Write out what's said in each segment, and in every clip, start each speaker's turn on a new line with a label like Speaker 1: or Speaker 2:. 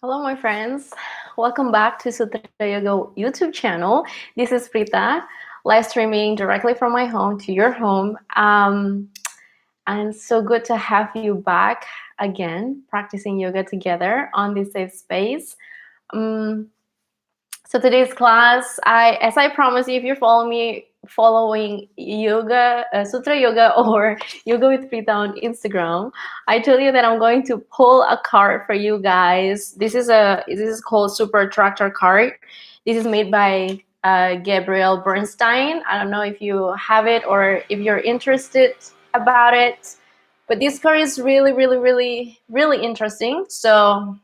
Speaker 1: Hello, my friends. Welcome back to Sutra Yoga YouTube channel. This is Pritha, live streaming directly from my home to your home. And so good to have you back again, practicing yoga together on this safe space. So today's class, as I promised you, if you're following yoga, Sutra Yoga or Yoga with Pritha on Instagram, I told you that I'm going to pull a card for you guys. This is called Super Attractor card. This is made by Gabrielle Bernstein. I don't know if you have it or if you're interested about it, but this card is really interesting. So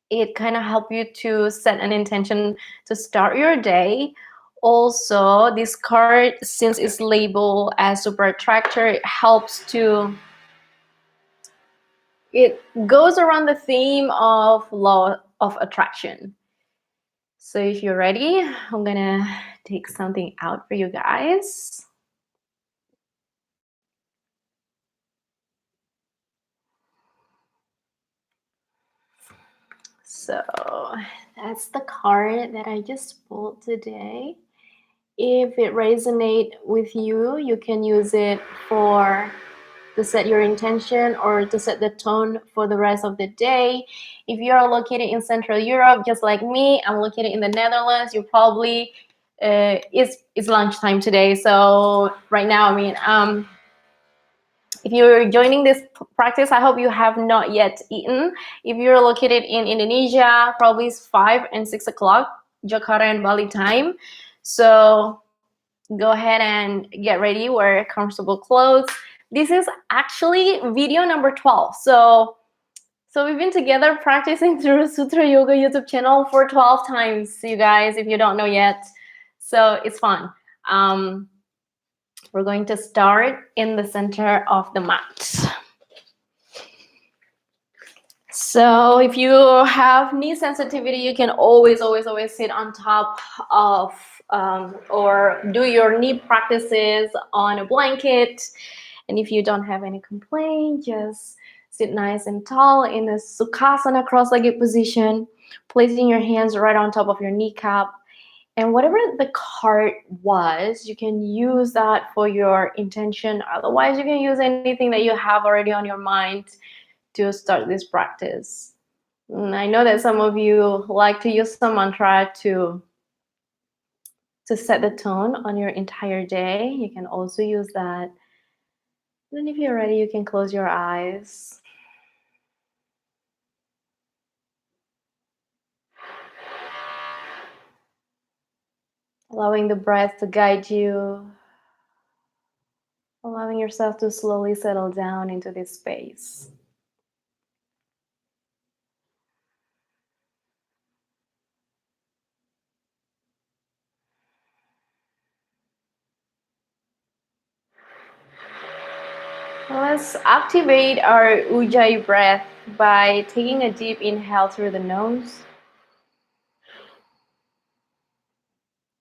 Speaker 1: it kind of help you to set an intention to start your day. Also, this card, since it's labeled as super attractor, it goes around the theme of law of attraction. So if you're ready, I'm gonna take something out for you guys. So that's the card that I just pulled today. If it resonates with you, you can use it to set your intention or to set the tone for the rest of the day. If you are located in Central Europe, just like me, I'm located in the Netherlands. You probably it's lunchtime today, so right now, if you're joining this practice, I hope you have not yet eaten. If you're located in Indonesia, probably it's 5 and 6 o'clock, Jakarta and Bali time. So go ahead and get ready, wear comfortable clothes. This is actually video number 12. So we've been together practicing through Sutra Yoga YouTube channel for 12 times, you guys, if you don't know yet. So it's fun. We're going to start in the center of the mat. So if you have knee sensitivity, you can always sit on top of or do your knee practices on a blanket. And if you don't have any complaint, just sit nice and tall in a Sukhasana cross-legged position, placing your hands right on top of your kneecap. And whatever the card was, you can use that for your intention. Otherwise, you can use anything that you have already on your mind to start this practice. And I know that some of you like to use some mantra to set the tone on your entire day. You can also use that. Then if you're ready, you can close your eyes. Allowing the breath to guide you. Allowing yourself to slowly settle down into this space. Let's activate our Ujjayi breath by taking a deep inhale through the nose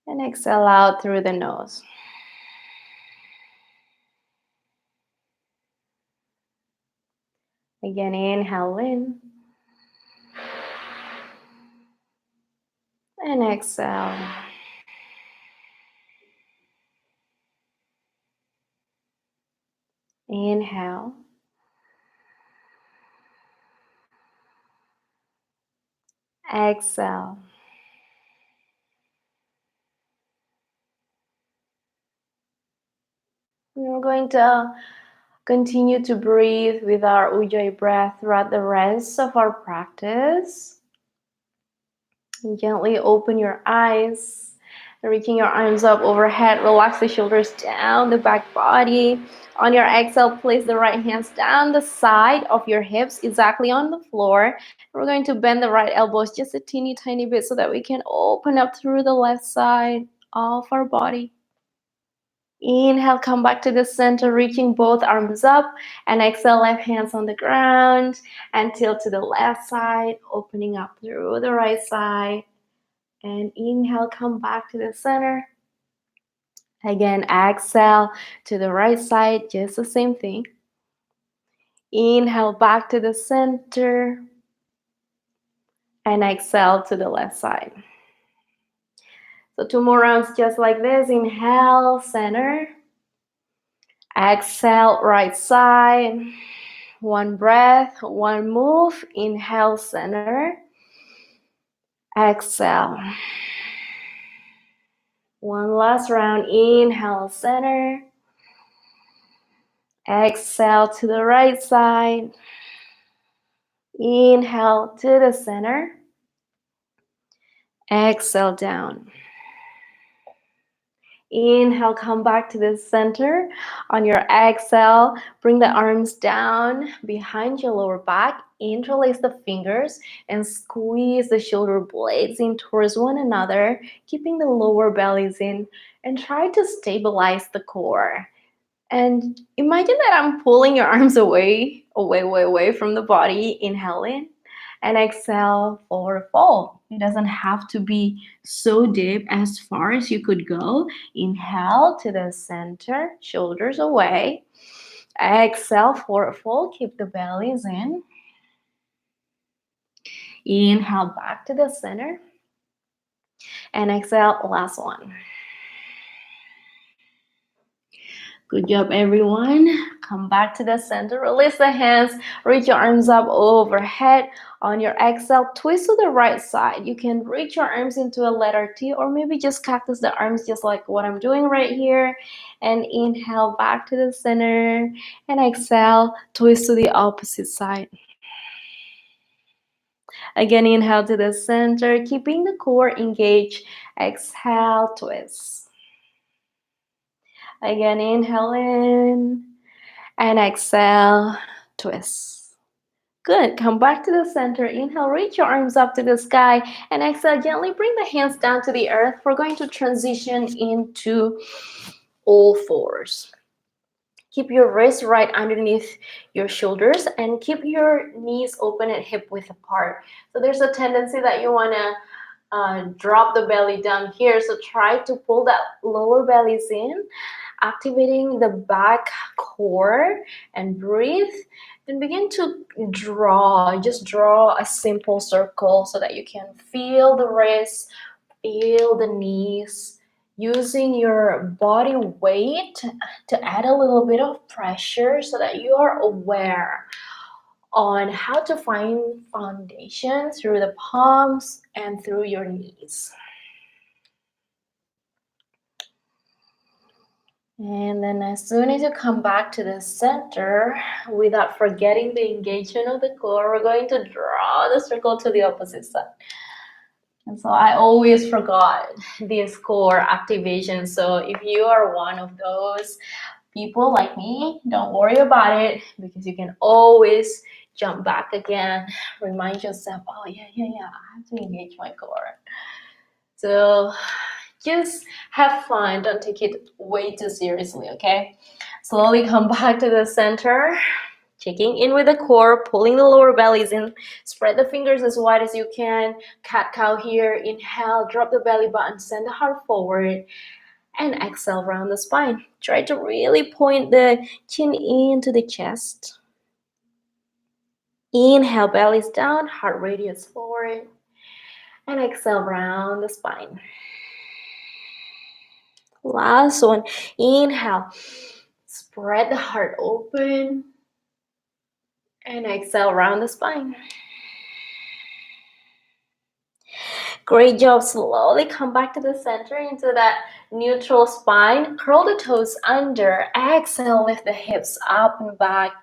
Speaker 1: and exhale out through the nose. Again, inhale in and exhale. Inhale. Exhale. We're going to continue to breathe with our Ujjayi breath throughout the rest of our practice. And gently open your eyes, reaching your arms up overhead. Relax the shoulders down the back body. On your exhale, place the right hands down the side of your hips, exactly on the floor. We're going to bend the right elbows just a teeny tiny bit so that we can open up through the left side of our body. Inhale, come back to the center, reaching both arms up, and exhale, left hands on the ground and tilt to the left side, opening up through the right side. And inhale, come back to the center. Again, exhale to the right side, just the same thing. Inhale back to the center. And exhale to the left side. So 2 more rounds just like this. Inhale, center. Exhale, right side. One breath, one move. Inhale, center. Exhale. One last round. Inhale, center. Exhale to the right side. Inhale to the center. Exhale down. Inhale, come back to the center. On your exhale, bring the arms down behind your lower back. Interlace the fingers and squeeze the shoulder blades in towards one another, keeping the lower bellies in, and try to stabilize the core. And imagine that I'm pulling your arms away from the body. Inhale in and exhale, forward fold. It doesn't have to be so deep, as far as you could go. Inhale to the center, shoulders away. Exhale, forward fold. Keep the bellies in. Inhale back to the center. And exhale, last one. Good job, everyone. Come back to the center. Release the hands. Reach your arms up overhead. On your exhale, twist to the right side. You can reach your arms into a letter T, or maybe just cactus the arms, just like what I'm doing right here. And inhale back to the center. And exhale, twist to the opposite side. Again, inhale to the center, keeping the core engaged. Exhale, twist. Again, inhale in and exhale, twist. Good. Come back to the center. Inhale, reach your arms up to the sky, and exhale, gently bring the hands down to the earth. We're going to transition into all fours. Keep your wrists right underneath your shoulders and keep your knees open and hip width apart. So there's a tendency that you want to drop the belly down here. So try to pull that lower bellies in, activating the back core, and breathe. And begin to draw. Just draw a simple circle so that you can feel the wrists, feel the knees, using your body weight to add a little bit of pressure so that you are aware on how to find foundation through the palms and through your knees. And then as soon as you come back to the center, without forgetting the engagement of the core, we're going to draw the circle to the opposite side. And so I always forgot this core activation. So if you are one of those people like me, don't worry about it, because you can always jump back again. Remind yourself, oh yeah, I have to engage my core. So just have fun. Don't take it way too seriously, okay? Slowly come back to the center. Checking in with the core, pulling the lower bellies in. Spread the fingers as wide as you can. Cat-cow here. Inhale, drop the belly button, send the heart forward. And exhale, round the spine. Try to really point the chin into the chest. Inhale, bellies down, heart radius forward. And exhale, round the spine. Last one. Inhale. Spread the heart open. And exhale, round the spine. Great job. Slowly come back to the center, into that neutral spine. Curl the toes under. Exhale, lift the hips up and back.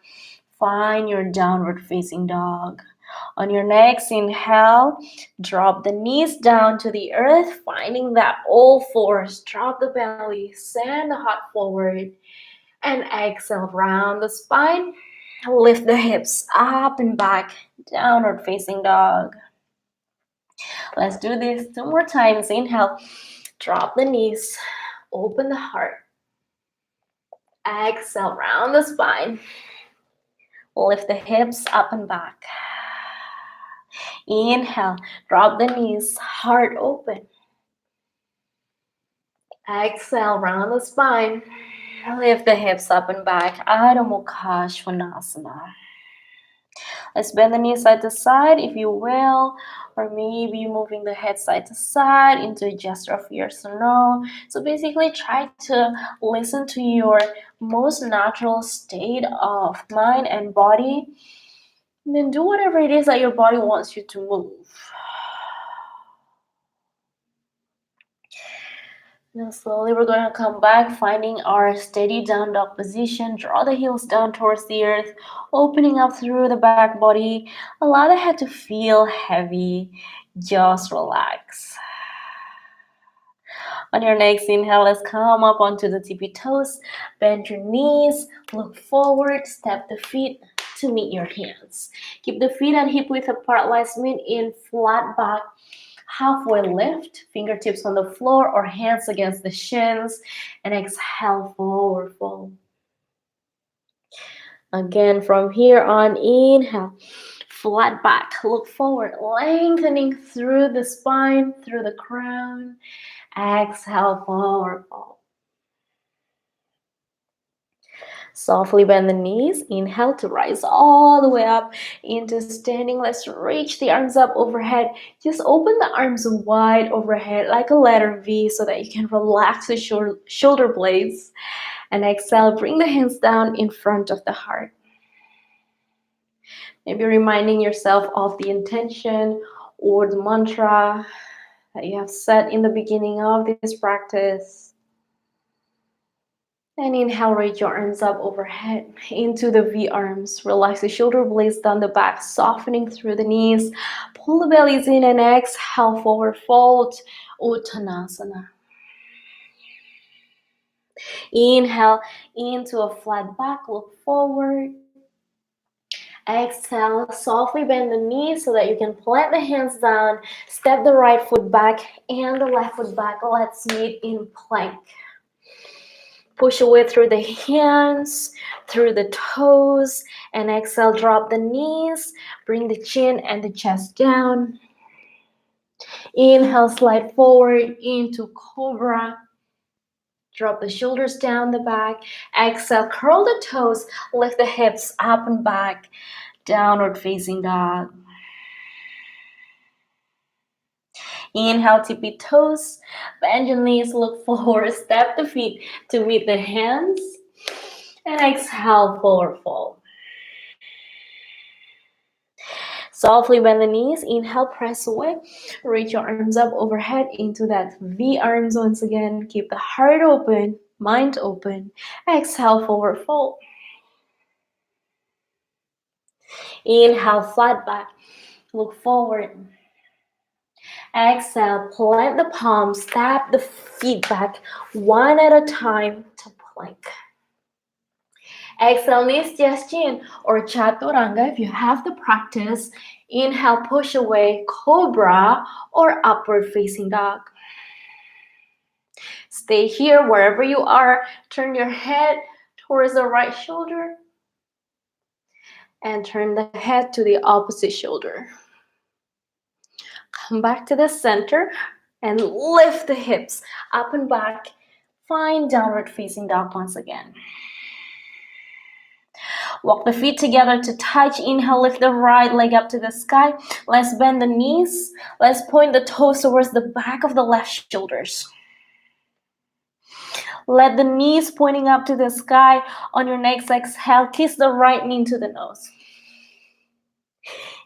Speaker 1: Find your downward facing dog. On your next inhale, drop the knees down to the earth, finding that all fours. Drop the belly, send the heart forward. And exhale, round the spine. Lift the hips up and back. Downward facing dog. Let's do this 2 more times. Inhale, drop the knees, open the heart. Exhale, round the spine. Lift the hips up and back. Inhale, drop the knees, heart open. Exhale, round the spine. Lift the hips up and back. Adho Mukha Svanasana. Let's bend the knees side to side if you will, or maybe moving the head side to side into a gesture of yes or no. So basically try to listen to your most natural state of mind and body, and then do whatever it is that your body wants you to move. Now slowly we're going to come back, finding our steady down dog position. Draw the heels down towards the earth, opening up through the back body. Allow the head to feel heavy. Just relax. On your next inhale, let's come up onto the tippy toes. Bend your knees, look forward, step the feet to meet your hands. Keep the feet and hip width apart. Let's meet in flat back. Halfway lift, fingertips on the floor or hands against the shins, and exhale, forward fold. Again, from here on, inhale, flat back, look forward, lengthening through the spine, through the crown. Exhale, forward fold. Softly bend the knees. Inhale to rise all the way up into standing. Let's reach the arms up overhead. Just open the arms wide overhead like a letter V so that you can relax the shoulder blades. And exhale, bring the hands down in front of the heart. Maybe reminding yourself of the intention or the mantra that you have set in the beginning of this practice. And inhale, reach your arms up overhead into the V arms. Relax the shoulder blades down the back, softening through the knees. Pull the bellies in and exhale, forward fold, Uttanasana. Inhale into a flat back, look forward. Exhale, softly bend the knees so that you can plant the hands down. Step the right foot back and the left foot back. Let's meet in plank. Push away through the hands, through the toes, and exhale, drop the knees. Bring the chin and the chest down. Inhale, slide forward into cobra. Drop the shoulders down the back. Exhale, curl the toes, lift the hips up and back. Downward facing dog. Inhale, tippy toes. Bend your knees, look forward. Step the feet to meet the hands. And exhale, forward fold. Softly bend the knees. Inhale, press away. Reach your arms up overhead into that V arms once again. Keep the heart open, mind open. Exhale, forward fold. Inhale, flat back. Look forward. Exhale, plant the palms, tap the feet back one at a time to plank. Exhale, knees just chin or chaturanga if you have the practice. Inhale, push away, cobra or upward facing dog. Stay here wherever you are. Turn your head towards the right shoulder and turn the head to the opposite shoulder. Come back to the center and lift the hips up and back. Find downward facing dog once again. Walk the feet together to touch. Inhale, lift the right leg up to the sky. Let's bend the knees. Let's point the toes towards the back of the left shoulders. Let the knees pointing up to the sky. On your next exhale, kiss the right knee to the nose.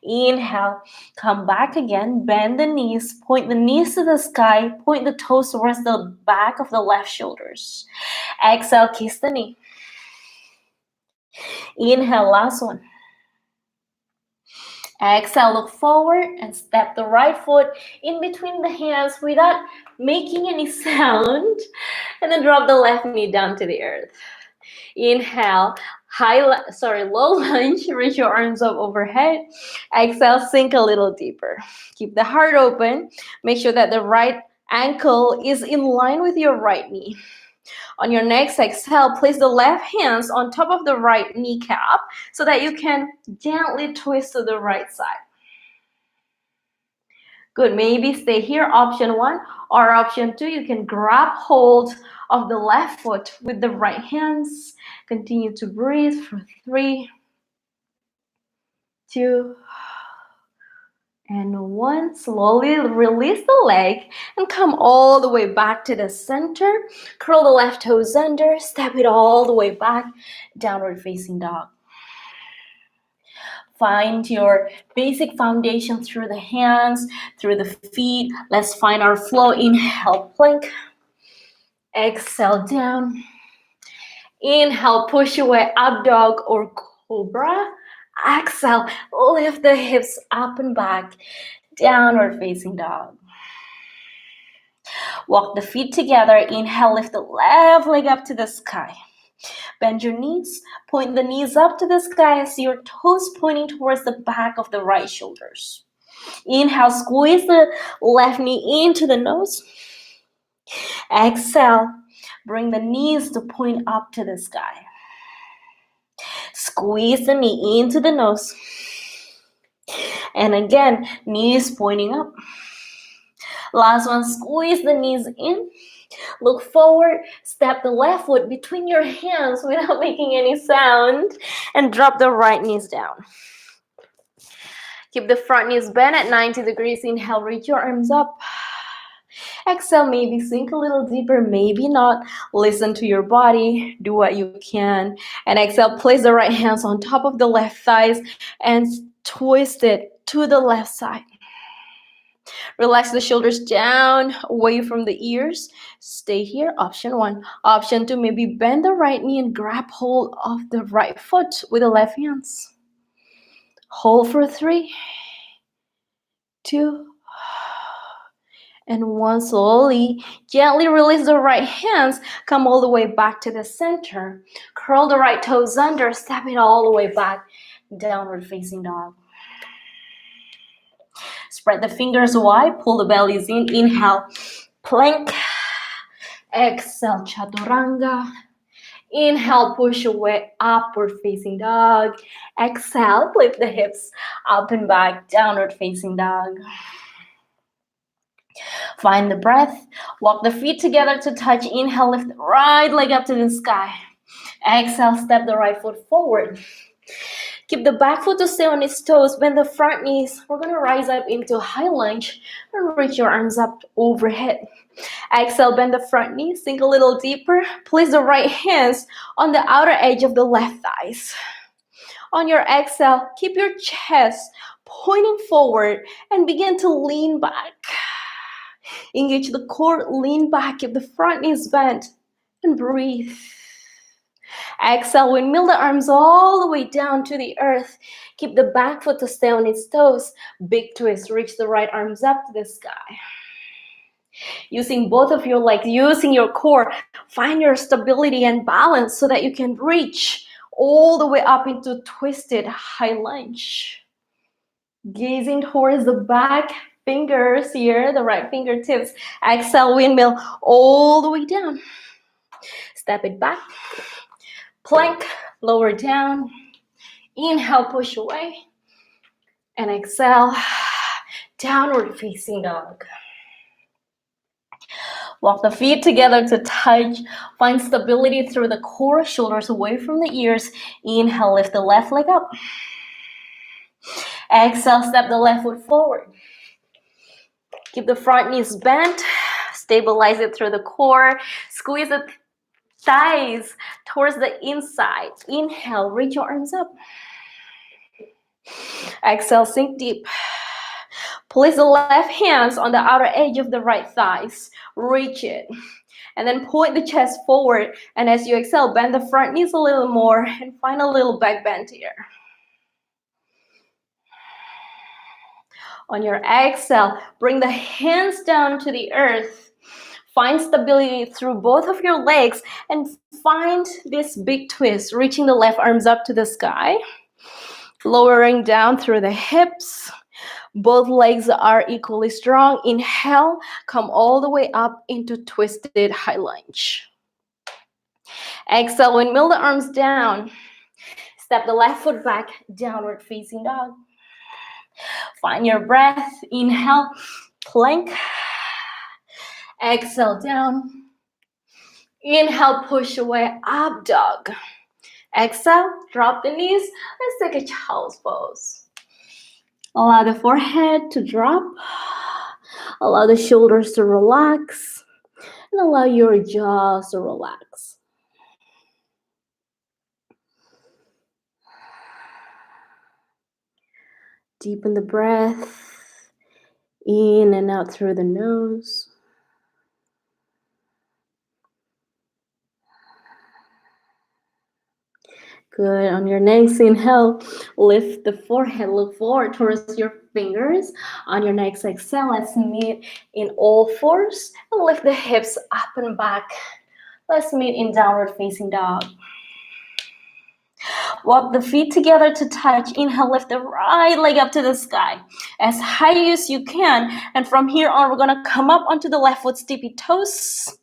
Speaker 1: Inhale, come back again, bend the knees, point the knees to the sky, point the toes towards the back of the left shoulders. Exhale, kiss the knee. Inhale, last one. Exhale, look forward and step the right foot in between the hands without making any sound. And then drop the left knee down to the earth. Inhale, low lunge, reach your arms up overhead. Exhale, sink a little deeper. Keep the heart open. Make sure that the right ankle is in line with your right knee. On your next exhale, place the left hands on top of the right kneecap so that you can gently twist to the right side. Good, maybe stay here, option 1, or option 2, you can grab hold of the left foot with the right hands. Continue to breathe for 3, 2, and 1. Slowly release the leg and come all the way back to the center. Curl the left toes under, step it all the way back, downward facing dog. Find your basic foundation through the hands, through the feet. Let's find our flow. Inhale, plank. Exhale, down. Inhale, push away, up dog or cobra. Exhale, lift the hips up and back, downward facing dog. Walk the feet together. Inhale, lift the left leg up to the sky. Bend your knees, point the knees up to the sky as your toes pointing towards the back of the right shoulders. Inhale, squeeze the left knee into the nose. Exhale, bring the knees to point up to the sky. Squeeze the knee into the nose. And again, knees pointing up. Last one, squeeze the knees in. Look forward, step the left foot between your hands without making any sound, and drop the right knees down. Keep the front knees bent at 90 degrees. Inhale, reach your arms up. Exhale, maybe sink a little deeper, maybe not. Listen to your body, do what you can. And exhale, place the right hands on top of the left thighs and twist it to the left side. Relax the shoulders down, away from the ears. Stay here, option 1. Option 2, maybe bend the right knee and grab hold of the right foot with the left hands. Hold for 3, 2, and 1. Slowly, gently release the right hands. Come all the way back to the center. Curl the right toes under, step it all the way back. Downward facing dog. Spread the fingers wide, pull the bellies in. Inhale, plank. Exhale, chaturanga. Inhale, push away, upward facing dog. Exhale, lift the hips up and back, downward facing dog. Find the breath. Walk the feet together to touch. Inhale, lift the right leg up to the sky. Exhale, step the right foot forward. Keep the back foot to stay on its toes. Bend the front knees. We're going to rise up into high lunge and reach your arms up overhead. Exhale, bend the front knee. Sink a little deeper. Place the right hands on the outer edge of the left thighs. On your exhale, keep your chest pointing forward and begin to lean back. Engage the core, lean back, keep the front knees bent, and breathe. Exhale, windmill the arms all the way down to the earth. Keep the back foot to stay on its toes. Big twist, reach the right arms up to the sky. Using both of your legs, using your core, find your stability and balance so that you can reach all the way up into twisted high lunge. Gazing towards the back fingers here, the right fingertips. Exhale, windmill all the way down. Step it back. Plank, lower down. Inhale, push away. And exhale, downward facing dog. Walk the feet together to touch. Find stability through the core, shoulders away from the ears. Inhale, lift the left leg up. Exhale, step the left foot forward. Keep the front knees bent. Stabilize it through the core. Squeeze the thighs towards the inside. Inhale, reach your arms up. Exhale, sink deep. Place the left hands on the outer edge of the right thighs. Reach it. And then point the chest forward. And as you exhale, bend the front knees a little more and find a little back bend here. On your exhale, bring the hands down to the earth. Find stability through both of your legs and find this big twist, reaching the left arms up to the sky, lowering down through the hips. Both legs are equally strong. Inhale, come all the way up into twisted high lunge. Exhale, windmill the arms down. Step the left foot back, downward facing dog. Find your breath. Inhale, plank. Exhale, down. Inhale, push away, up dog. Exhale, drop the knees. Let's take a child's pose. Allow the forehead to drop. Allow the shoulders to relax. And allow your jaws to relax. Deepen the breath in and out through the nose. Good. On your next inhale, lift the forehead, look forward towards your fingers. On your next exhale, let's meet in all fours and lift the hips up and back. Let's meet in downward facing dog. Walk the feet together to touch. Inhale, lift the right leg up to the sky as high as you can. And from here on, we're going to come up onto the left foot, tippy toes,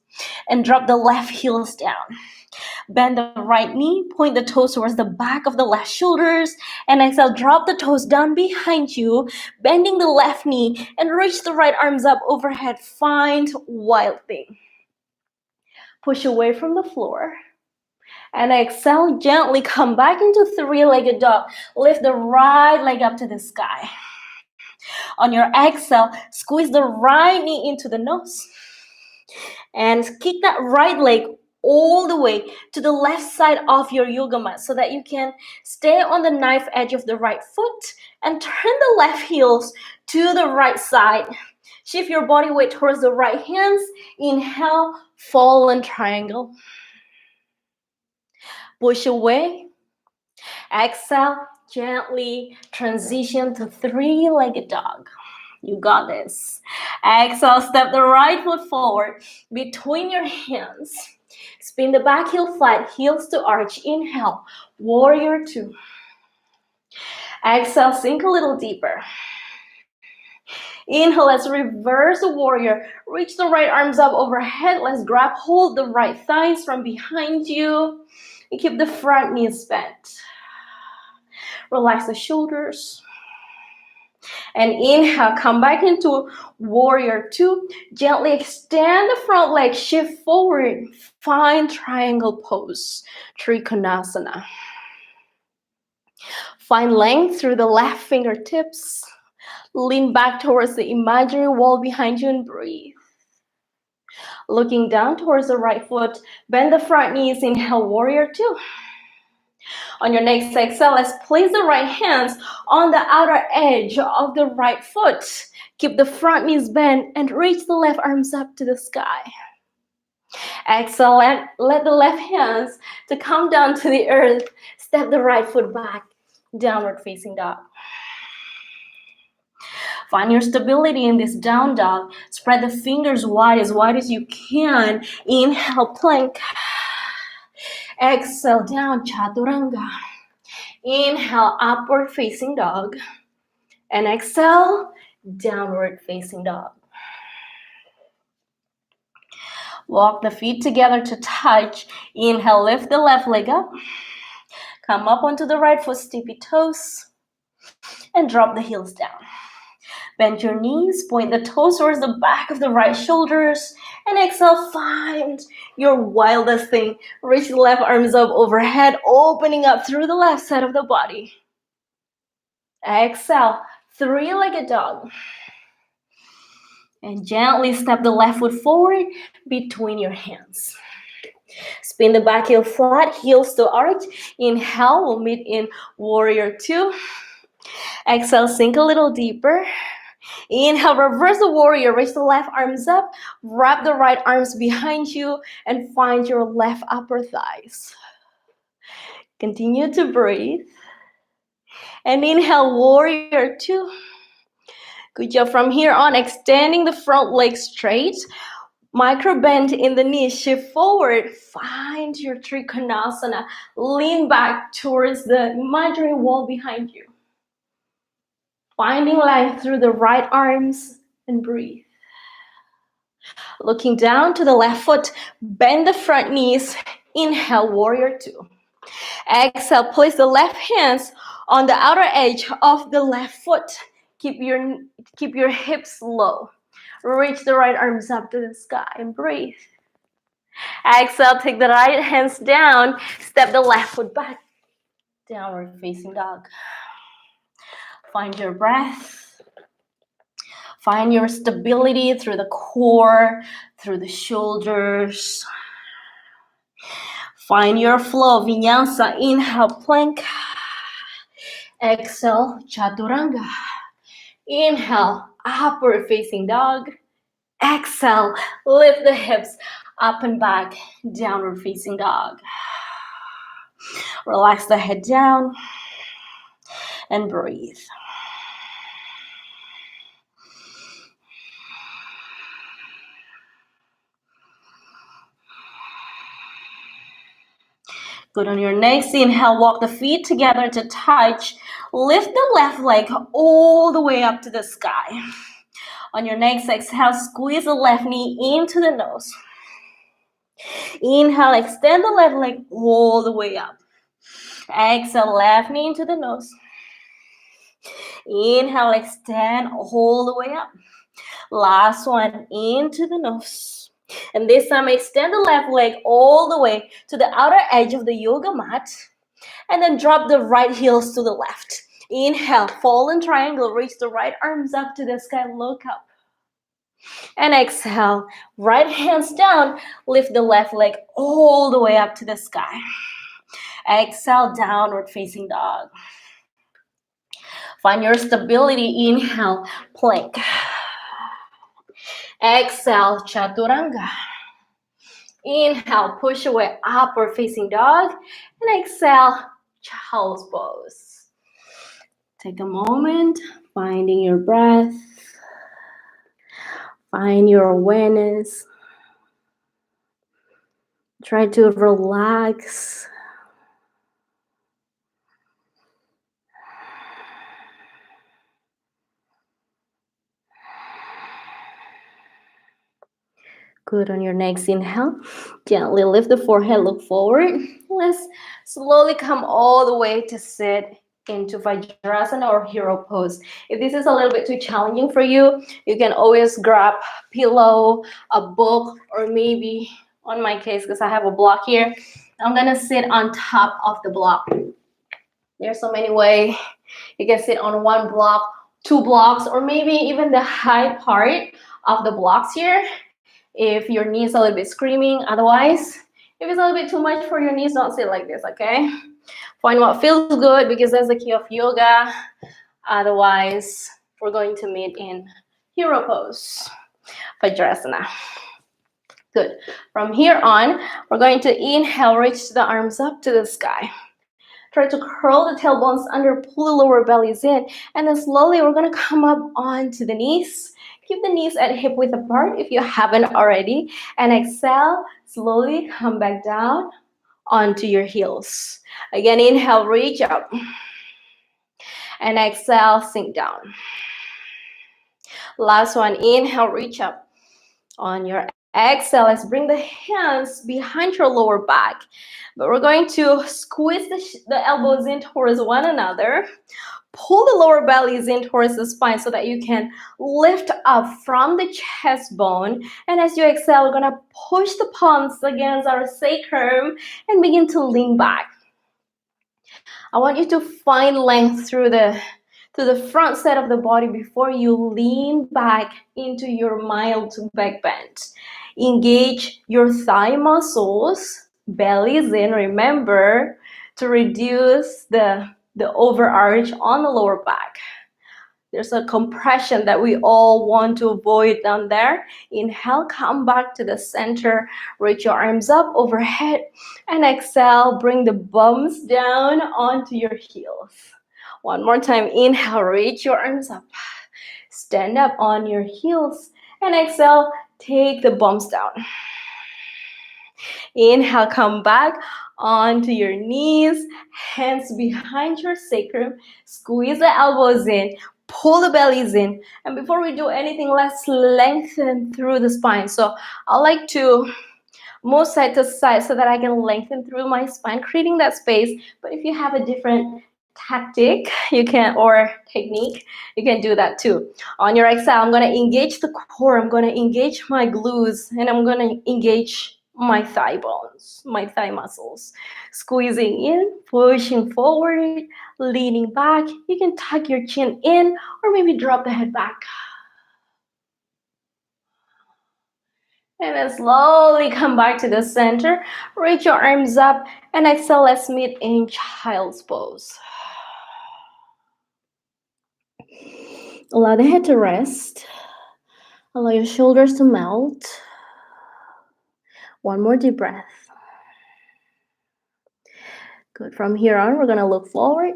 Speaker 1: and drop the left heels down. Bend the right knee, point the toes towards the back of the left shoulders, and exhale, drop the toes down behind you, bending the left knee, and reach the right arms up overhead. Find wild thing. Push away from the floor. And exhale, gently come back into three-legged dog. Lift the right leg up to the sky. On your exhale, squeeze the right knee into the nose. And kick that right leg all the way to the left side of your yoga mat so that you can stay on the knife edge of the right foot and turn the left heels to the right side. Shift your body weight towards the right hands. Inhale, fallen triangle. Push away. Exhale, gently transition to three-legged dog. You got this. Exhale, step the right foot forward between your hands. Spin the back heel flat, heels to arch. Inhale, warrior two. Exhale, sink a little deeper. Inhale, let's reverse the warrior. Reach the right arms up overhead. Let's grab hold the right thighs from behind you. And keep the front knees bent. Relax the shoulders. And inhale, come back into warrior two. Gently extend the front leg, shift forward. Find triangle pose, Trikonasana. Find length through the left fingertips. Lean back towards the imaginary wall behind you and breathe. Looking down towards the right foot, bend the front knees, inhale, warrior two. On your next exhale, let's place the right hands on the outer edge of the right foot. Keep the front knees bent and reach the left arms up to the sky. Exhale, let the left hands to come down to the earth. Step the right foot back, downward facing dog. Find your stability in this down dog. Spread the fingers wide as you can. Inhale, plank. Exhale, down, chaturanga. Inhale, upward facing dog. And exhale, downward facing dog. Walk the feet together to touch. Inhale, lift the left leg up. Come up onto the right foot, tippy toes. And drop the heels down. Bend your knees, point the toes towards the back of the right shoulders. And exhale, find your wildest thing. Reach the left arms up overhead, opening up through the left side of the body. Exhale, three-legged dog. And gently step the left foot forward between your hands. Spin the back heel flat, heels to arch. Inhale, we'll meet in warrior two. Exhale, sink a little deeper. Inhale, reverse the warrior, reach the left arms up, wrap the right arms behind you, and find your left upper thighs. Continue to breathe. And inhale, warrior two. Good job. From here on, extending the front leg straight. Micro bend in the knees, shift forward. Find your Trikonasana. Lean back towards the imaginary wall behind you. Finding length through the right arms and breathe. Looking down to the left foot, bend the front knees. Inhale, warrior two. Exhale, place the left hands on the outer edge of the left foot. Keep your hips low. Reach the right arms up to the sky and breathe. Exhale, take the right hands down. Step the left foot back. Downward facing dog. Find your breath. Find your stability through the core, through the shoulders. Find your flow. Vinyasa. Inhale, plank. Exhale, chaturanga. Inhale, upward facing dog. Exhale, lift the hips up and back, downward facing dog. Relax the head down and breathe. Good. On your next inhale, walk the feet together to touch. Lift the left leg all the way up to the sky. On your next exhale, squeeze the left knee into the nose. Inhale, extend the left leg all the way up. Exhale, left knee into the nose. Inhale, extend all the way up. Last one, into the nose. And this time, extend the left leg all the way to the outer edge of the yoga mat. And then drop the right heels to the left. Inhale, fallen triangle, reach the right arms up to the sky, look up. And exhale, right hands down, lift the left leg all the way up to the sky. Exhale, downward facing dog. Find your stability. Inhale, plank. Exhale, chaturanga. Inhale, push away, upward facing dog. And exhale, child's pose. Take a moment, finding your breath. Find your awareness. Try to relax. Good. On your next inhale, gently lift the forehead, look forward. Let's slowly come all the way to sit into Vajrasana or hero pose. If this is a little bit too challenging for you, you can always grab pillow, a book, or maybe, on my case, because I have a block here, I'm gonna sit on top of the block. There's so many ways. You can sit on one block, 2 blocks, or maybe even the high part of the blocks here. If your knees are a little bit screaming, otherwise, if it's a little bit too much for your knees, don't sit like this, okay? Find what feels good because that's the key of yoga. Otherwise, we're going to meet in hero pose, Vajrasana. Good. From here on, we're going to inhale, reach the arms up to the sky. Try to curl the tailbones under, pull the lower bellies in, and then slowly we're going to come up onto the knees. Keep the knees at hip width apart if you haven't already. And exhale, slowly come back down onto your heels. Again, inhale, reach up. And exhale, sink down. Last one, inhale, reach up. On your exhale, let's bring the hands behind your lower back. But we're going to squeeze the elbows in towards one another. Pull the lower bellies in towards the spine so that you can lift up from the chest bone. And as you exhale, we're going to push the palms against our sacrum and begin to lean back. I want you to find length through the front side of the body before you lean back into your mild back bend. Engage your thigh muscles, bellies in. Remember to reduce the overarch on the lower back. There's a compression that we all want to avoid down there. Inhale, come back to the center. Reach your arms up overhead. And exhale, bring the bums down onto your heels. One more time. Inhale, reach your arms up. Stand up on your heels. And exhale, take the bums down. Inhale, come back onto your knees. Hands behind your sacrum. Squeeze the elbows in. Pull the bellies in. And before we do anything, let's lengthen through the spine. So I like to move side to side so that I can lengthen through my spine, creating that space. But if you have a different tactic, you can, or technique, you can do that too. On your exhale, I'm going to engage the core. I'm going to engage my glutes, and I'm going to engage my thigh bones, my thigh muscles. Squeezing in, pushing forward, leaning back. You can tuck your chin in or maybe drop the head back. And then slowly come back to the center. Reach your arms up and exhale. Let's meet in child's pose. Allow the head to rest. Allow your shoulders to melt. One more deep breath. Good. From here on, we're going to look forward.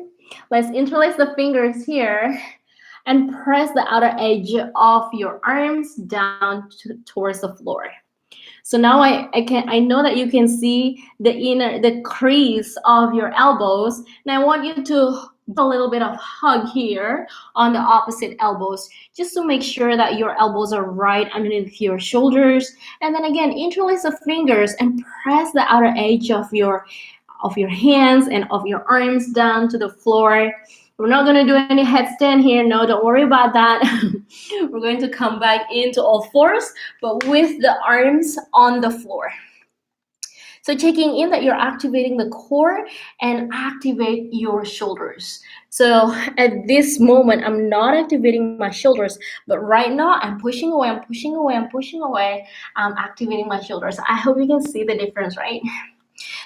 Speaker 1: Let's interlace the fingers here and press the outer edge of your arms down towards the floor. So now I know that you can see the crease of your elbows, and I want you to give a little bit of hug here on the opposite elbows, just to make sure that your elbows are right underneath your shoulders. And then again, interlace the fingers and press the outer edge of your hands and of your arms down to the floor. We're not going to do any headstand here. No, don't worry about that. We're going to come back into all fours, but with the arms on the floor. So checking in that you're activating the core and activate your shoulders. So at this moment, I'm not activating my shoulders, but right now I'm pushing away, I'm pushing away, I'm pushing away. I'm activating my shoulders. I hope you can see the difference, right?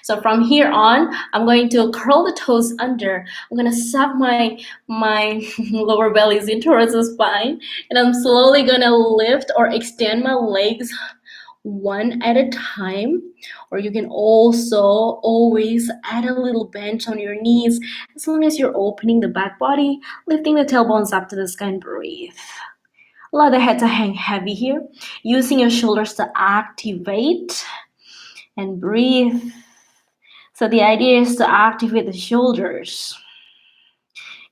Speaker 1: So from here on, I'm going to curl the toes under. I'm going to suck my lower bellies in towards the spine. And I'm slowly going to lift or extend my legs one at a time. Or you can also always add a little bend on your knees as long as you're opening the back body, lifting the tailbones up to the sky and breathe. Allow the head to hang heavy here, using your shoulders to activate and breathe. So the idea is to activate the shoulders.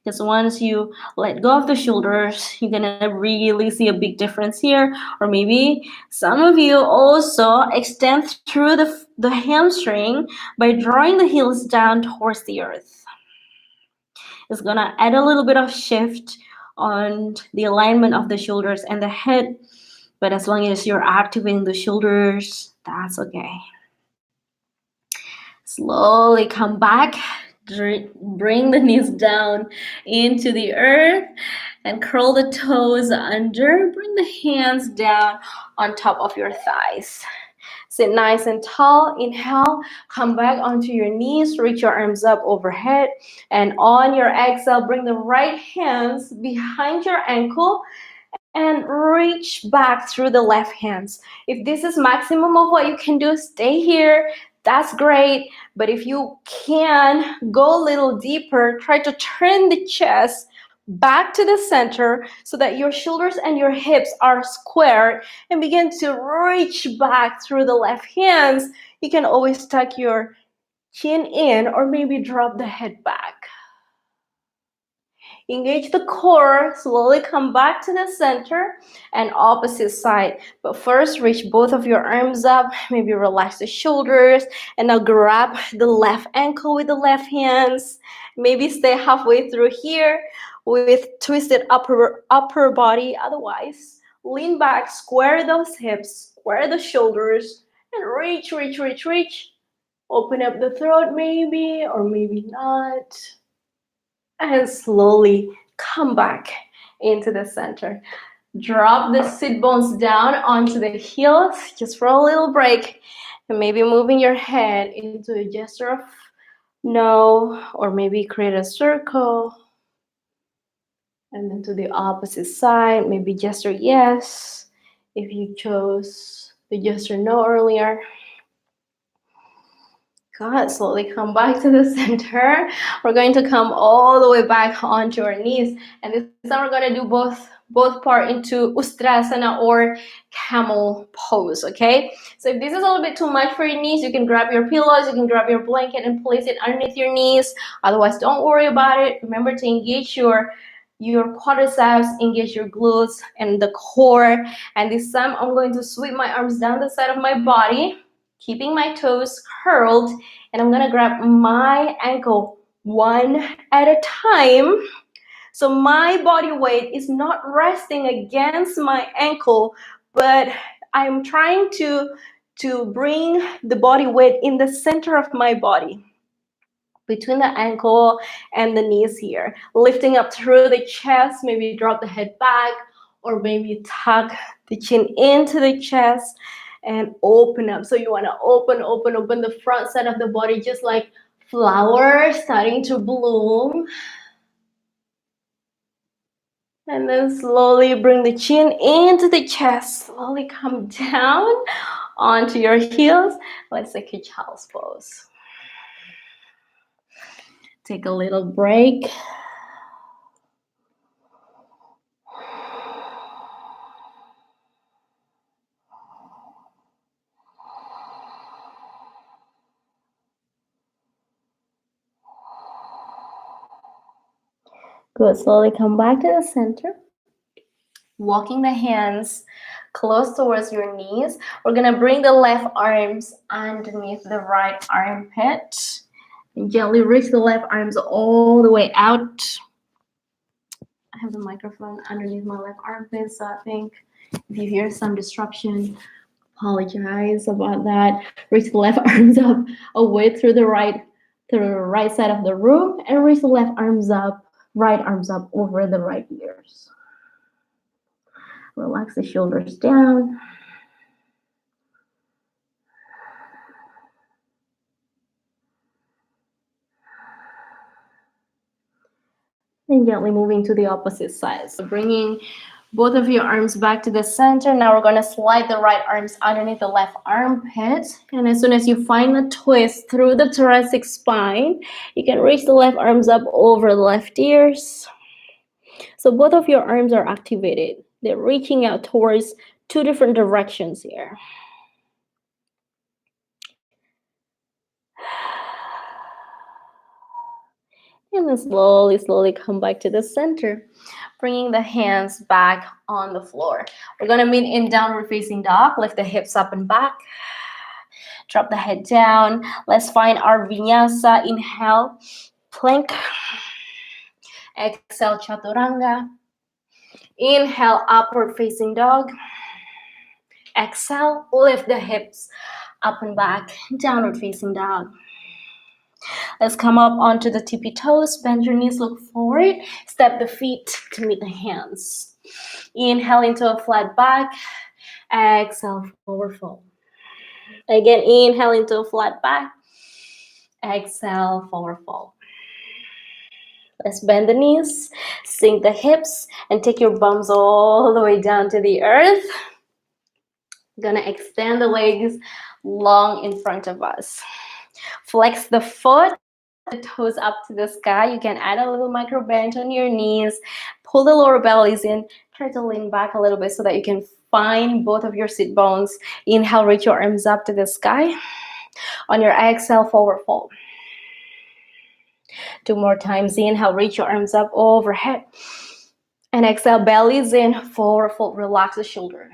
Speaker 1: Because once you let go of the shoulders, you're gonna really see a big difference here. Or maybe some of you also extend through the hamstring by drawing the heels down towards the earth. It's gonna add a little bit of shift on the alignment of the shoulders and the head. But as long as you're activating the shoulders, that's okay. Slowly come back, bring the knees down into the earth and curl the toes under. Bring the hands down on top of your thighs. Sit nice and tall. Inhale, come back onto your knees, reach your arms up overhead, and on your exhale, bring the right hands behind your ankle and reach back through the left hands. If this is maximum of what you can do, stay here. That's great. But if you can go a little deeper, try to turn the chest back to the center so that your shoulders and your hips are squared and begin to reach back through the left hands. You can always tuck your chin in or maybe drop the head back. Engage the core, slowly come back to the center and opposite side. But first, reach both of your arms up, maybe relax the shoulders, and now grab the left ankle with the left hands. Maybe stay halfway through here with twisted upper body. Otherwise, lean back, square those hips, square the shoulders, and reach, reach, reach, reach. Open up the throat maybe, or maybe not. And slowly come back into the center. Drop the sit bones down onto the heels just for a little break. And maybe moving your head into a gesture of no, or maybe create a circle. And then to the opposite side, maybe gesture yes if you chose the gesture no earlier. Good. Slowly come back to the center. We're going to come all the way back onto our knees. And this time we're going to do both part into Ustrasana or camel pose, okay? So if this is a little bit too much for your knees, you can grab your pillows, you can grab your blanket and place it underneath your knees. Otherwise, don't worry about it. Remember to engage your quadriceps, engage your glutes and the core. And this time I'm going to sweep my arms down the side of my body, keeping my toes curled, and I'm gonna grab my ankle one at a time. So my body weight is not resting against my ankle, but I'm trying to to bring the body weight in the center of my body, between the ankle and the knees here. Lifting up through the chest, maybe drop the head back, or maybe tuck the chin into the chest and open up. So you want to open the front side of the body, just like flowers starting to bloom. And then slowly bring the chin into the chest. Slowly come down onto your heels. Let's take a child's pose. Take a little break. Good. Slowly come back to the center. Walking the hands close towards your knees. We're going to bring the left arms underneath the right armpit. And gently reach the left arms all the way out. I have the microphone underneath my left armpit, so I think if you hear some disruption, apologize about that. Reach the left arms up away through the right side of the room, and reach the left arms up, right arms up over the right ears. Relax the shoulders down. And gently moving to the opposite side. So bringing both of your arms back to the center. Now we're going to slide the right arms underneath the left armpit. And as soon as you find the twist through the thoracic spine, you can reach the left arms up over the left ears. So both of your arms are activated. They're reaching out towards two different directions here. And then slowly come back to the center, bringing the hands back on the floor. We're going to meet in downward facing dog. Lift the hips up and back. Drop the head down. Let's find our Vinyasa. Inhale, plank. Exhale, chaturanga. Inhale, upward facing dog. Exhale, lift the hips up and back. Downward facing dog. Let's come up onto the tippy toes. Bend your knees, look forward. Step the feet to meet the hands. Inhale into a flat back. Exhale, forward fold. Again, inhale into a flat back. Exhale, forward fold. Let's bend the knees, sink the hips, and take your bums all the way down to the earth. Gonna extend the legs long in front of us. Flex the foot, the toes up to the sky. You can add a little micro bend on your knees. Pull the lower bellies in. Try to lean back a little bit so that you can find both of your sit bones. Inhale, reach your arms up to the sky. On your exhale, forward fold. 2 more times. Inhale, reach your arms up overhead. And exhale, bellies in, forward fold. Relax the shoulder.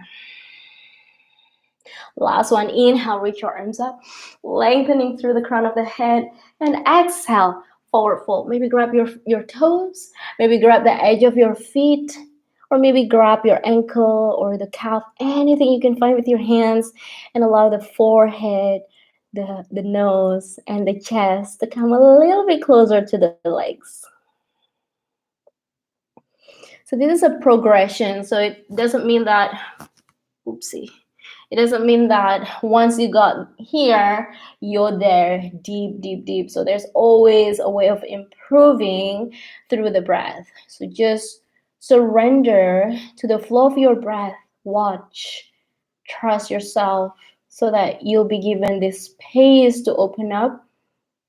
Speaker 1: Last one. Inhale, reach your arms up, lengthening through the crown of the head. And exhale, forward fold. Maybe grab your toes. Maybe grab the edge of your feet. Or maybe grab your ankle or the calf. Anything you can find with your hands. And allow the forehead, the nose, and the chest to come a little bit closer to the legs. So this is a progression. So it doesn't mean that, it doesn't mean that once you got here, you're there deep. So there's always a way of improving through the breath. So just surrender to the flow of your breath. Watch, trust yourself so that you'll be given this space to open up,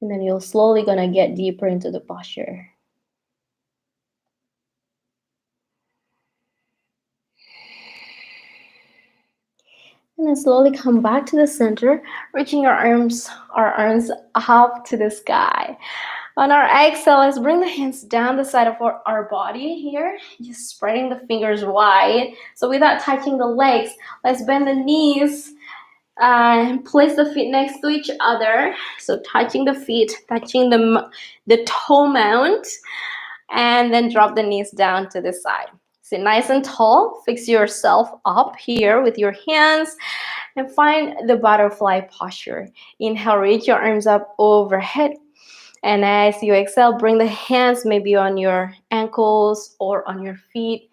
Speaker 1: and then you're slowly gonna get deeper into the posture. And then slowly come back to the center, reaching our arms up to the sky. On our exhale, let's bring the hands down the side of our body here, just spreading the fingers wide. So without touching the legs, let's bend the knees and place the feet next to each other. So touching the feet, touching the toe mount, and then drop the knees down to the side. Sit nice and tall. Fix yourself up here with your hands and find the butterfly posture. Inhale, reach your arms up overhead. And as you exhale, bring the hands maybe on your ankles or on your feet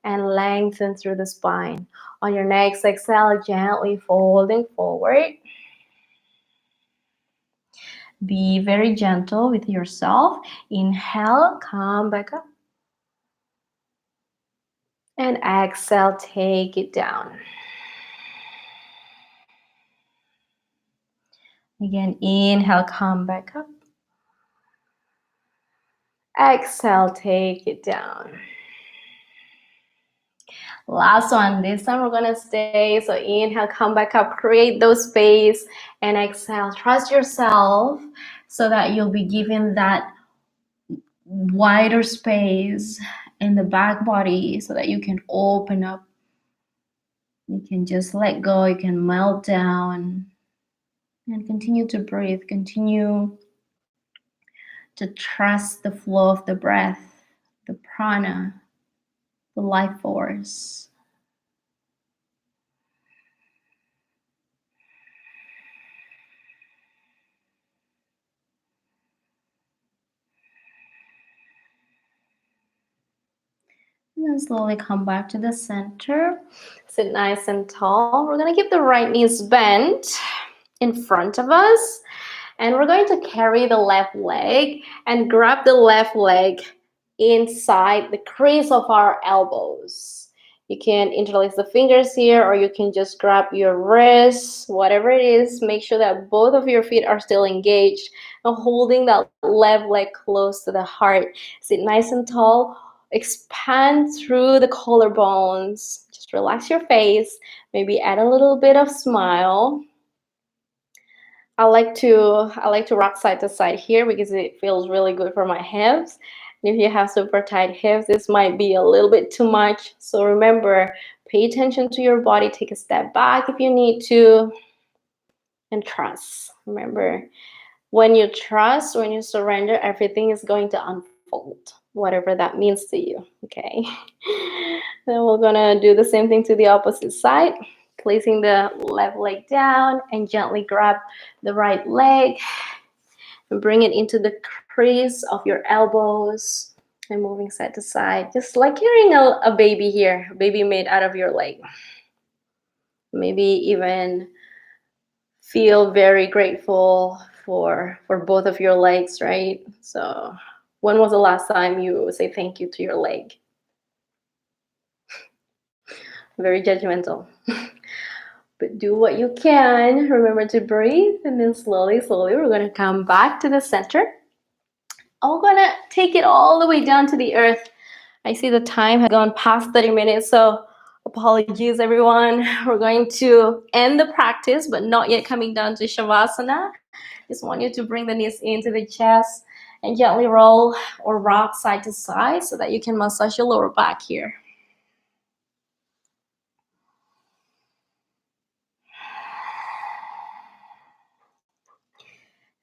Speaker 1: and lengthen through the spine. On your next exhale, gently folding forward. Be very gentle with yourself. Inhale, come back up. And exhale, take it down. Again, inhale, come back up. Exhale, take it down. Last one. This time we're gonna stay. So inhale, come back up, create those space, and exhale. Trust yourself so that you'll be given that wider space in the back body so that you can open up. You can just let go, you can melt down and continue to breathe. Continue to trust the flow of the breath, the prana, the life force. And then slowly come back to the center. Sit nice and tall. We're going to keep the right knees bent in front of us. And we're going to carry the left leg and grab the left leg inside the crease of our elbows. You can interlace the fingers here, or you can just grab your wrists, whatever it is. Make sure that both of your feet are still engaged and holding that left leg close to the heart. Sit nice and tall. Expand through the collarbones. Just relax your face. Maybe add a little bit of smile. I like to rock side to side here because it feels really good for my hips. And if you have super tight hips, this might be a little bit too much. So remember, pay attention to your body. Take a step back if you need to. And trust. Remember, when you trust, when you surrender, everything is going to unfold, whatever that means to you, okay? Then we're gonna do the same thing to the opposite side, placing the left leg down and gently grab the right leg and bring it into the crease of your elbows and moving side to side, just like carrying a baby here, a baby made out of your leg. Maybe even feel very grateful for both of your legs, right? So when was the last time you say thank you to your leg? Very judgmental. But do what you can. Remember to breathe, and then slowly we're going to come back to the center. I'm going to take it all the way down to the earth. I see the time has gone past 30 minutes, so apologies everyone. We're going to end the practice, but not yet coming down to Shavasana. Just want you to bring the knees into the chest and gently roll or rock side to side so that you can massage your lower back here.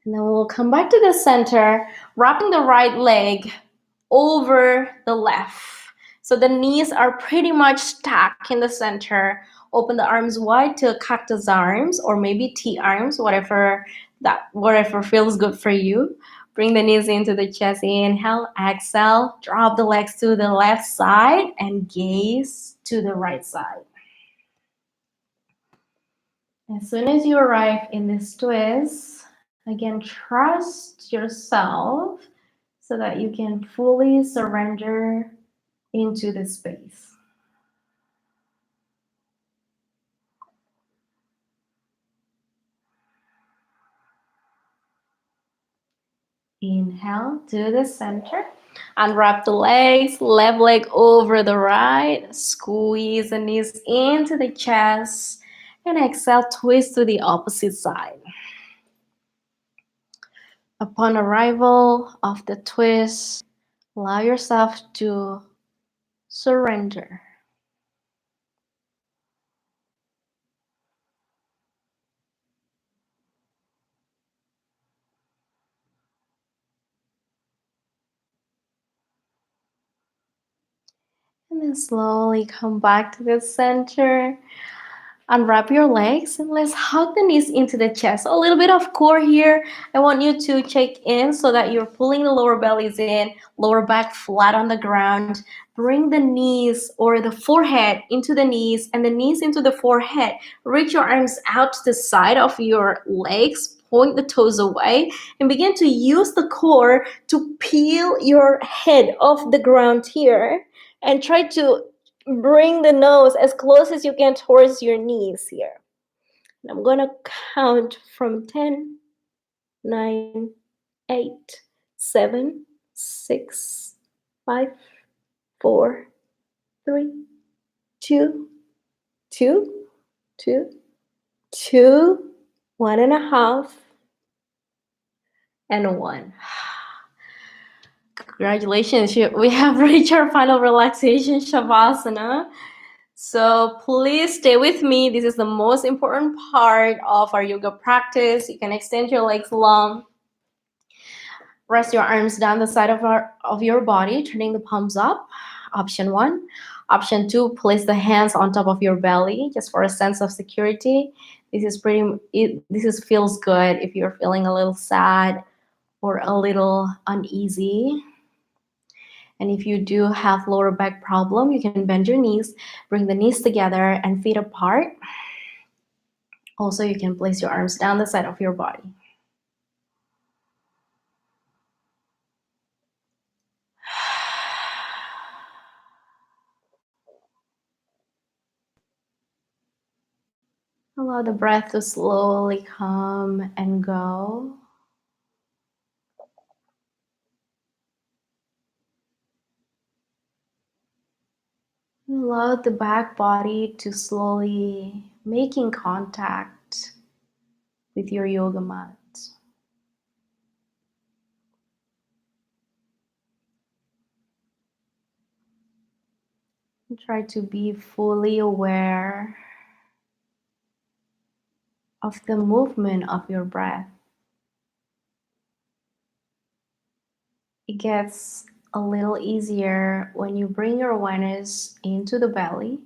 Speaker 1: And then we'll come back to the center, wrapping the right leg over the left. So the knees are pretty much stacked in the center. Open the arms wide to cactus arms or maybe T arms, whatever feels good for you. Bring the knees into the chest. Inhale, exhale, drop the legs to the left side and gaze to the right side. As soon as you arrive in this twist, again, trust yourself so that you can fully surrender into the space. Inhale to the center. Unwrap the legs, left leg over the right. Squeeze the knees into the chest. And exhale, twist to the opposite side. Upon arrival of the twist, allow yourself to surrender. And then slowly come back to the center. Unwrap your legs and let's hug the knees into the chest. A little bit of core here. I want you to check in so that you're pulling the lower bellies in, lower back flat on the ground. Bring the knees or the forehead into the knees and the knees into the forehead. Reach your arms out to the side of your legs. Point the toes away and begin to use the core to peel your head off the ground here and try to bring the nose as close as you can towards your knees here. And I'm gonna count from 10, 9, 8, 7, 6, 5, 4, 3, 2, 2, 2, 2, 1.5, and 1. Congratulations, we have reached our final relaxation Shavasana. So please stay with me. This is the most important part of our yoga practice. You can extend your legs long. Rest your arms down the side of your body, turning the palms up. Option 1. Option 2, place the hands on top of your belly just for a sense of security. This feels good if you're feeling a little sad or a little uneasy. And if you do have lower back problem, you can bend your knees, bring the knees together and feet apart. Also, you can place your arms down the side of your body. Allow the breath to slowly come and go. Allow the back body to slowly making contact with your yoga mat. And try to be fully aware of the movement of your breath. It gets a little easier when you bring your awareness into the belly.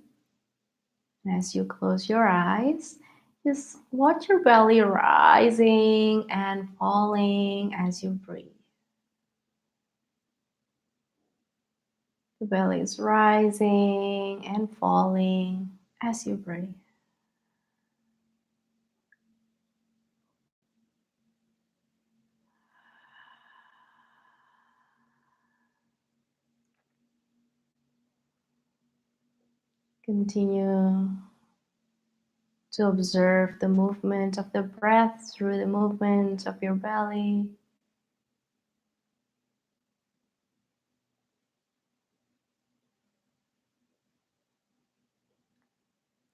Speaker 1: And as you close your eyes, just watch your belly rising and falling as you breathe. The belly is rising and falling as you breathe. Continue to observe the movement of the breath through the movement of your belly.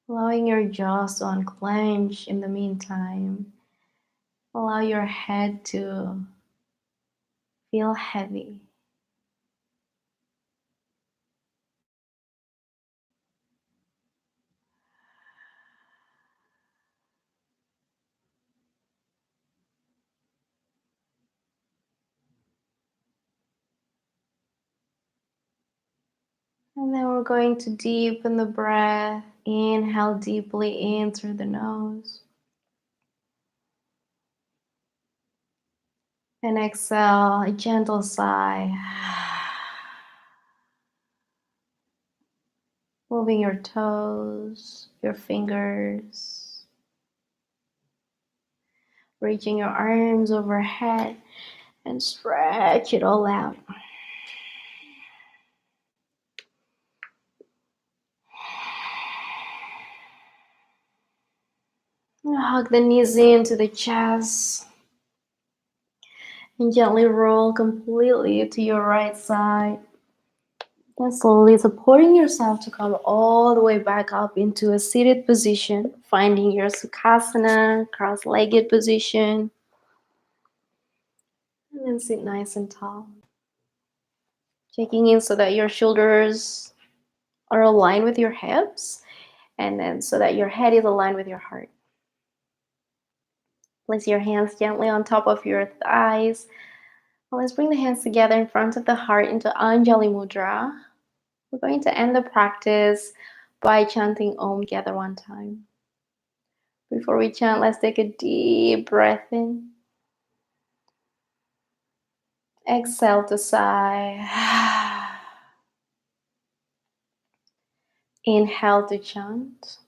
Speaker 1: Allowing your jaws to unclench in the meantime. Allow your head to feel heavy. And then we're going to deepen the breath. Inhale deeply in through the nose. And exhale, a gentle sigh. Moving your toes, your fingers. Reaching your arms overhead and stretch it all out. Hug the knees into the chest and gently roll completely to your right side. And slowly supporting yourself to come all the way back up into a seated position, finding your Sukhasana, cross-legged position. And then sit nice and tall. Checking in so that your shoulders are aligned with your hips, and then so that your head is aligned with your heart. Place your hands gently on top of your thighs. Let's bring the hands together in front of the heart into Anjali Mudra. We're going to end the practice by chanting Om together one time. Before we chant, let's take a deep breath in. Exhale to sigh. Inhale to chant.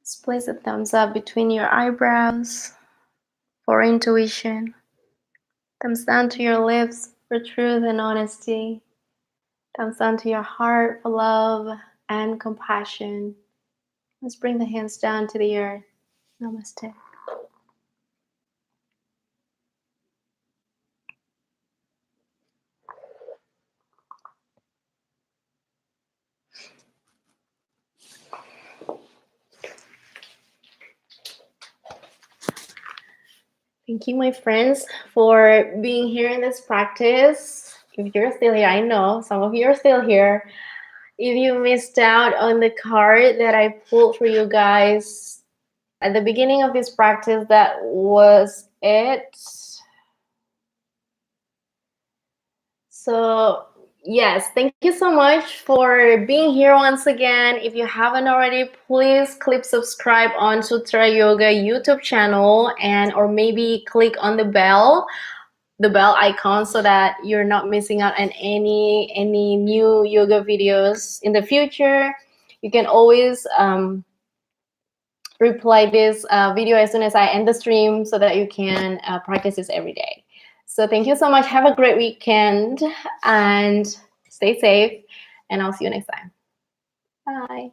Speaker 1: Let's place a thumbs up between your eyebrows for intuition. Thumbs down to your lips for truth and honesty. Thumbs down to your heart for love and compassion. Let's bring the hands down to the earth. Namaste. Thank you, my friends, for being here in this practice. If you're still here, I know some of you are still here. If you missed out on the card that I pulled for you guys at the beginning of this practice, that was it. So yes, thank you so much for being here once again. If you haven't already, please click subscribe on Sutra Yoga YouTube channel, and or maybe click on the bell icon so that you're not missing out on any new yoga videos in the future. You can always reply this video as soon as I end the stream so that you can practice this every day. So thank you so much. Have a great weekend and stay safe, and I'll see you next time. Bye.